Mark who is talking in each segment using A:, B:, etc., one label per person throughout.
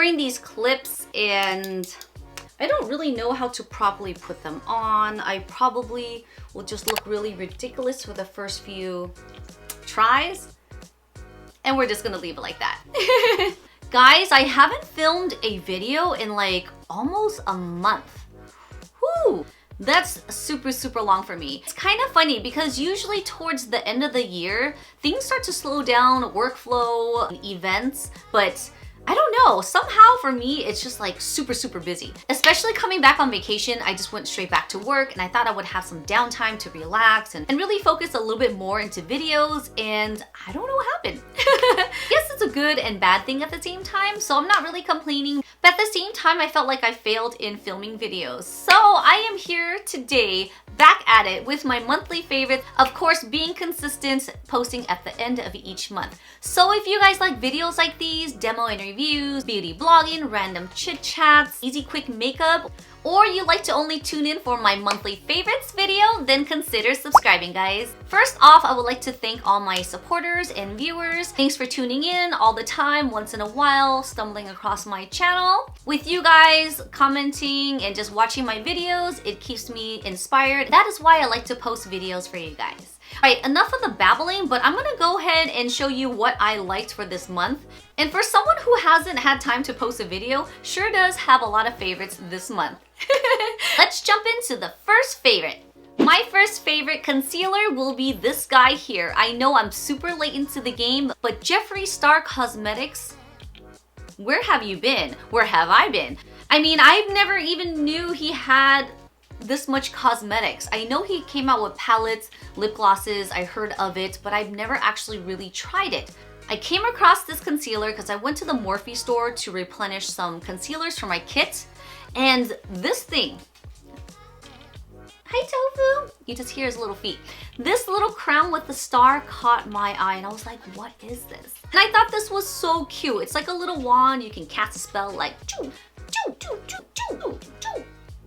A: wearing these clips and I don't really know how to properly put them on. I probably will just look really ridiculous for the first few tries. And we're just gonna leave it like that. Guys, I haven't filmed a video in like almost a month. Whew. That's super long for me. It's kind of funny because usually towards the end of the year, things start to slow down, workflow, events, but I don't know, somehow for me, it's just like super busy. Especially coming back on vacation, I just went straight back to work and I thought I would have some downtime to relax and really focus a little bit more into videos, and I don't know what happened. Yes, it's a good and bad thing at the same time, so I'm not really complaining. But at the same time, I felt like I failed in filming videos. So I am here today, back at it with my monthly favorites. Of course, being consistent, posting at the end of each month. So if you guys like videos like these, demo and reviews, beauty blogging, random chit chats, easy quick makeup, or you like to only tune in for my monthly favorites video, then consider subscribing, guys. First off, I would like to thank all my supporters and viewers. Thanks for tuning in all the time, once in a while, stumbling across my channel. With you guys commenting and just watching my videos, it keeps me inspired. That is why I like to post videos for you guys. Alright, enough of the babbling, but I'm gonna go ahead and show you what I liked for this month. And for someone who hasn't had time to post a video, sure does have a lot of favorites this month. Let's jump into the first favorite. My first favorite concealer will be this guy here. I know I'm super late into the game, but Jeffree Star Cosmetics, where have you been? Where have I been? I mean, I've never even knew he had this much cosmetics. I know he came out with palettes, lip glosses, I heard of it, but I've never actually really tried it. I came across this concealer because I went to the Morphe store to replenish some concealers for my kit, and this thing, hi Tofu, you just hear his little feet. This little crown with the star caught my eye and I was like, what is this? And I thought this was so cute. It's like a little wand, you can cast a spell like choo, choo, choo, choo, choo, choo.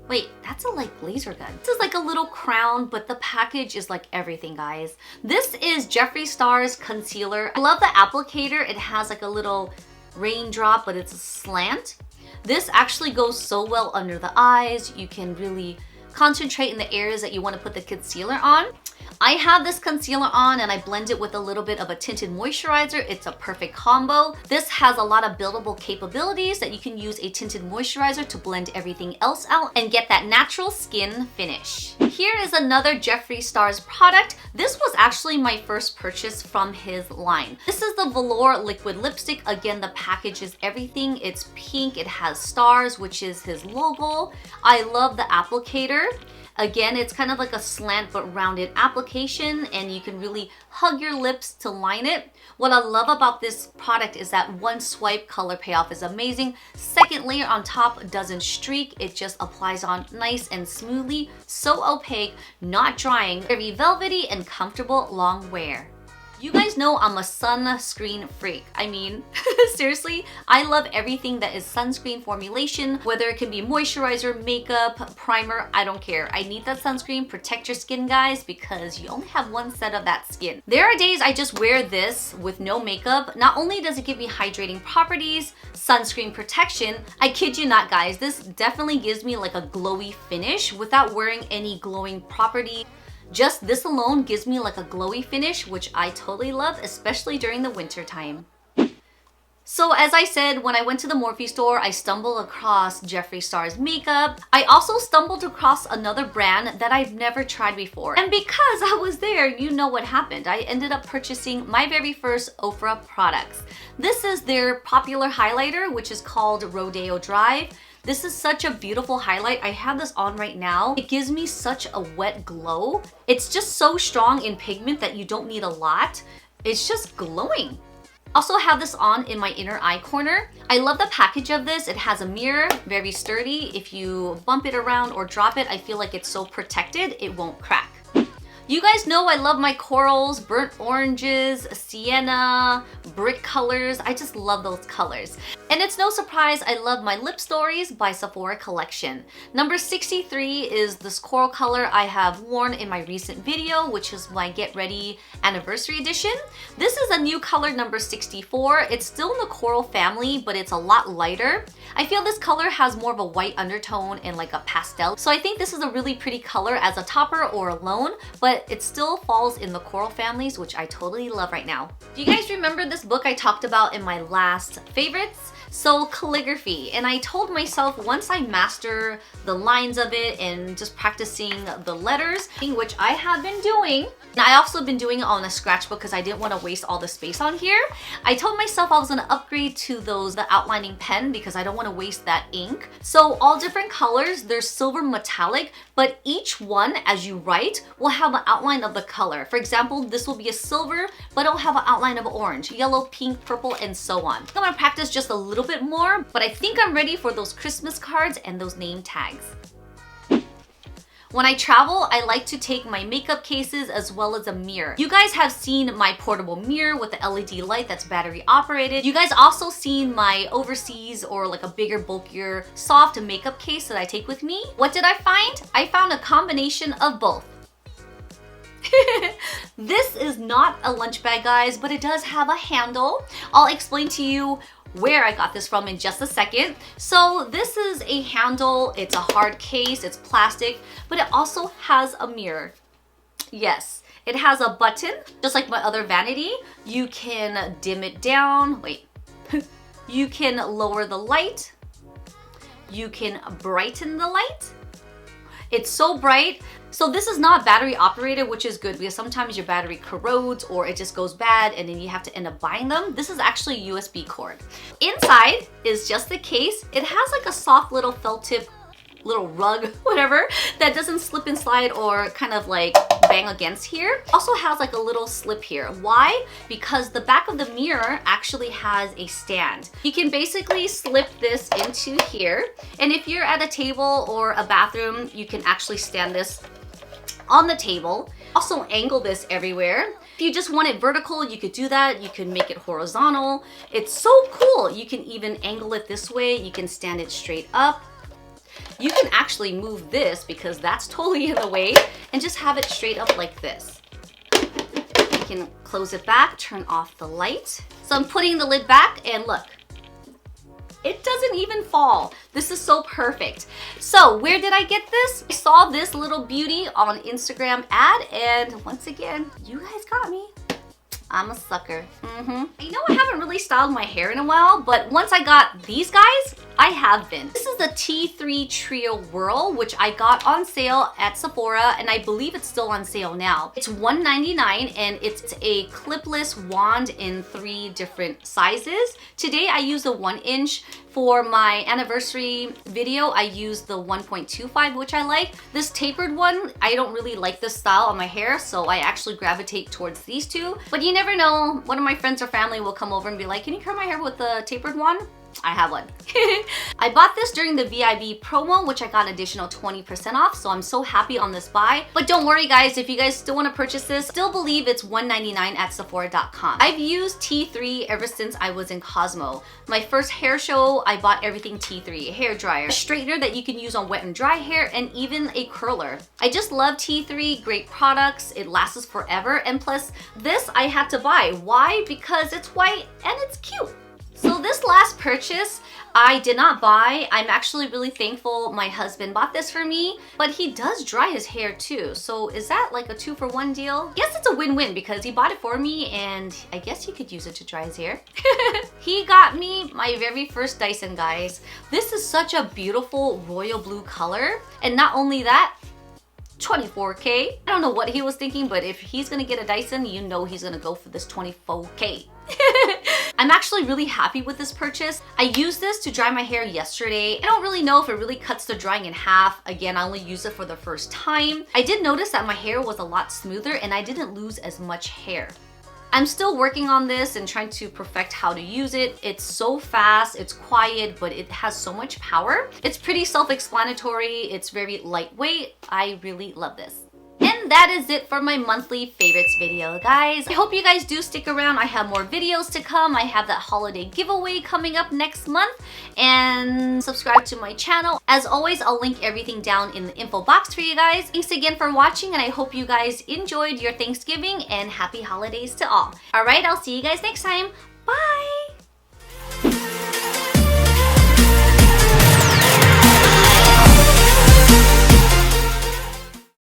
A: Wait, that's a like laser gun. This is like a little crown, but the package is like everything, guys. This is Jeffree Star's concealer. I love the applicator. It has like a little raindrop, but it's a slant. This actually goes so well under the eyes. You can really concentrate in the areas that you want to put the concealer on. I have this concealer on and I blend it with a little bit of a tinted moisturizer. It's a perfect combo. This has a lot of buildable capabilities that you can use a tinted moisturizer to blend everything else out and get that natural skin finish. Here is another Jeffree Star's product. This was actually my first purchase from his line. This is the Velour liquid lipstick. Again, the package is everything. It's pink, it has stars, which is his logo. I love the applicator. Again, it's kind of like a slant but rounded application and you can really hug your lips to line it. What I love about this product is that one swipe color payoff is amazing. Second layer on top doesn't streak, it just applies on nice and smoothly, so opaque, not drying, very velvety and comfortable long wear. You guys know I'm a sunscreen freak. I mean, seriously, I love everything that is sunscreen formulation, whether it can be moisturizer, makeup, primer, I don't care. I need that sunscreen. Protect your skin, guys, because you only have one set of that skin. There are days I just wear this with no makeup. Not only does it give me hydrating properties, sunscreen protection, I kid you not, guys, this definitely gives me like a glowy finish without wearing any glowing property. Just this alone gives me like a glowy finish, which I totally love, especially during the winter time. So as I said, when I went to the Morphe store, I stumbled across Jeffree Star's makeup. I also stumbled across another brand that I've never tried before. And because I was there, you know what happened. I ended up purchasing my very first Ofra products. This is their popular highlighter, which is called Rodeo Drive. This is such a beautiful highlight. I have this on right now. It gives me such a wet glow. It's just so strong in pigment that you don't need a lot. It's just glowing. Also have this on in my inner eye corner. I love the package of this. It has a mirror, very sturdy. If you bump it around or drop it, I feel like it's so protected, it won't crack. You guys know I love my corals, burnt oranges, sienna, brick colors. I just love those colors. And And it's no surprise I love my Lipstories by Sephora Collection. Number 63 is this coral color I have worn in my recent video, which is my Get Ready Anniversary Edition. This is a new color, number 64. It's still in the coral family, but it's a lot lighter. I feel this color has more of a white undertone and like a pastel. So I think this is a really pretty color as a topper or alone, but it still falls in the coral families, which I totally love right now. Do you guys remember this book I talked about in my last favorites? So calligraphy, and I told myself once I master the lines of it and just practicing the letters, which I have been doing. And I also been doing it on a scratchbook because I didn't want to waste all the space on here. I told myself I was going to upgrade to the outlining pen because I don't want to waste that ink. So all different colors, there's silver metallic, but each one as you write will have an outline of the color. For example, this will be a silver, but it'll have an outline of orange, yellow, pink, purple, and so on. I'm going to practice just a little bit more, but I think I'm ready for those Christmas cards and those name tags. When I travel, I like to take my makeup cases as well as a mirror. You guys have seen my portable mirror with the LED light that's battery operated. You guys also seen my overseas or like a bigger, bulkier, soft makeup case that I take with me. What did I find? I found a combination of both. This is not a lunch bag, guys, but it does have a handle. I'll explain to you where I got this from in just a second. So this is a handle, it's a hard case, it's plastic, but it also has a mirror. Yes, it has a button, just like my other vanity. You can dim it down, wait. You can lower the light. You can brighten the light. It's so bright. So this is not battery operated, which is good because sometimes your battery corrodes or it just goes bad and then you have to end up buying them. This is actually a USB cord. Inside is just the case. It has like a soft little felt tip, little rug, whatever, that doesn't slip and slide or kind of like bang against here. Also has like a little slip here. Why? Because the back of the mirror actually has a stand. You can basically slip this into here. And if you're at a table or a bathroom, you can actually stand this on the table. Also angle this everywhere. If you just want it vertical, you could do that. You can make it horizontal. It's so cool. You can even angle it this way. You can stand it straight up. You can actually move this because that's totally in the way and just have it straight up like this. You can close it back, turn off the light. So I'm putting the lid back and look, it doesn't even fall. This is so perfect. So where did I get this? I saw this little beauty on Instagram ad and once again, you guys got me. I'm a sucker. I know I haven't really styled my hair in a while, but once I got these guys, I have been. This is the T3 Trio Whirl, which I got on sale at Sephora, and I believe it's still on sale now. It's $1.99, and it's a clipless wand in 3 different sizes. Today, I used a 1-inch. For my anniversary video, I used the 1.25, which I like. This tapered one, I don't really like this style on my hair, so I actually gravitate towards these two. But you never know, one of my friends or family will come over and be like, can you curl my hair with the tapered one? I have one. I bought this during the VIB promo, which I got an additional 20% off, so I'm so happy on this buy. But don't worry guys, if you guys still want to purchase this, still believe it's $1.99 at Sephora.com. I've used T3 ever since I was in Cosmo. My first hair show, I bought everything T3, a hair dryer, a straightener that you can use on wet and dry hair, and even a curler. I just love T3, great products, it lasts forever, and plus this I had to buy. Why? Because it's white and it's cute. So this last purchase, I did not buy. I'm actually really thankful my husband bought this for me, but he does dry his hair too. So is that like a 2-for-1 deal? Yes, it's a win-win because he bought it for me and I guess he could use it to dry his hair. He got me my very first Dyson, guys. This is such a beautiful royal blue color. And not only that, 24K. I don't know what he was thinking, but if he's gonna get a Dyson, you know he's gonna go for this 24K. I'm actually really happy with this purchase. I used this to dry my hair yesterday. I don't really know if it really cuts the drying in half. Again, I only used it for the first time. I did notice that my hair was a lot smoother and I didn't lose as much hair. I'm still working on this and trying to perfect how to use it. It's so fast, it's quiet, but it has so much power. It's pretty self-explanatory, it's very lightweight. I really love this. And And that is it for my monthly favorites video, guys. I hope you guys do stick around. I have more videos to come. I have that holiday giveaway coming up next month. And subscribe to my channel. As always, I'll link everything down in the info box for you guys. Thanks again for watching, and I hope you guys enjoyed your Thanksgiving, and happy holidays to all. Alright, I'll see you guys next time. Bye!